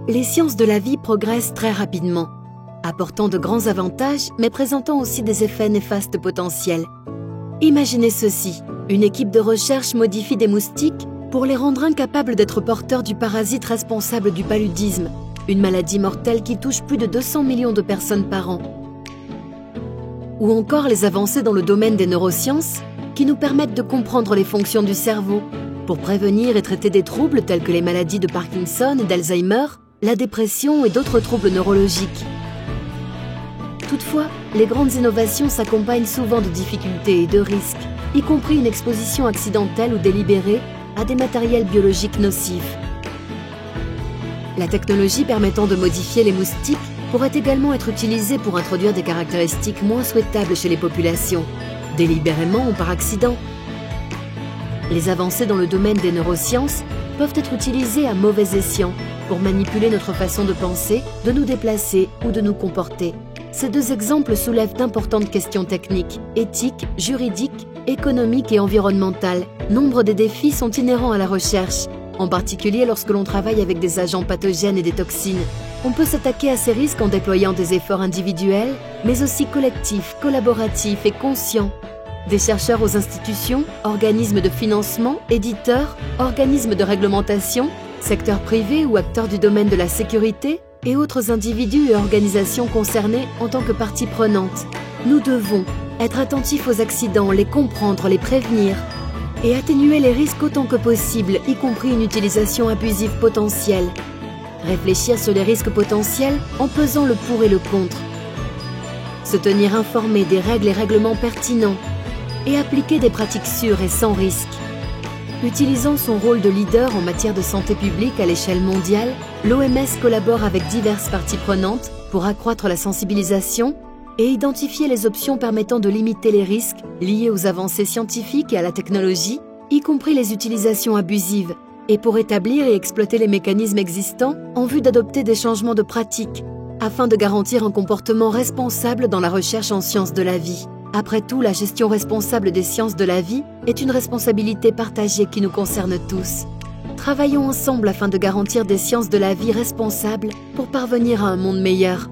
les sciences de la vie progressent très rapidement, apportant de grands avantages mais présentant aussi des effets néfastes potentiels. Imaginez ceci, une équipe de recherche modifie des moustiques pour les rendre incapables d'être porteurs du parasite responsable du paludisme, une maladie mortelle qui touche plus de 200 millions de personnes par an. Ou encore les avancées dans le domaine des neurosciences qui nous permettent de comprendre les fonctions du cerveau pour prévenir et traiter des troubles tels que les maladies de Parkinson et d'Alzheimer, la dépression et d'autres troubles neurologiques. Toutefois, les grandes innovations s'accompagnent souvent de difficultés et de risques, y compris une exposition accidentelle ou délibérée à des matériels biologiques nocifs. La technologie permettant de modifier les moustiques pourrait également être utilisée pour introduire des caractéristiques moins souhaitables chez les populations, délibérément ou par accident. Les avancées dans le domaine des neurosciences peuvent être utilisées à mauvais escient pour manipuler notre façon de penser, de nous déplacer ou de nous comporter. Ces deux exemples soulèvent d'importantes questions techniques, éthiques, juridiques, économiques et environnementales. Nombre des défis sont inhérents à la recherche, en particulier lorsque l'on travaille avec des agents pathogènes et des toxines. On peut s'attaquer à ces risques en déployant des efforts individuels, mais aussi collectifs, collaboratifs et conscients. Des chercheurs aux institutions, organismes de financement, éditeurs, organismes de réglementation, secteurs privés ou acteurs du domaine de la sécurité, et autres individus et organisations concernés en tant que parties prenantes. Nous devons être attentifs aux accidents, les comprendre, les prévenir et atténuer les risques autant que possible, y compris une utilisation abusive potentielle. Réfléchir sur les risques potentiels en pesant le pour et le contre. Se tenir informé des règles et règlements pertinents et appliquer des pratiques sûres et sans risque. Utilisant son rôle de leader en matière de santé publique à l'échelle mondiale, l'OMS collabore avec diverses parties prenantes pour accroître la sensibilisation et identifier les options permettant de limiter les risques liés aux avancées scientifiques et à la technologie, y compris les utilisations abusives, et pour établir et exploiter les mécanismes existants en vue d'adopter des changements de pratiques, afin de garantir un comportement responsable dans la recherche en sciences de la vie. Après tout, la gestion responsable des sciences de la vie est une responsabilité partagée qui nous concerne tous. Travaillons ensemble afin de garantir des sciences de la vie responsables pour parvenir à un monde meilleur.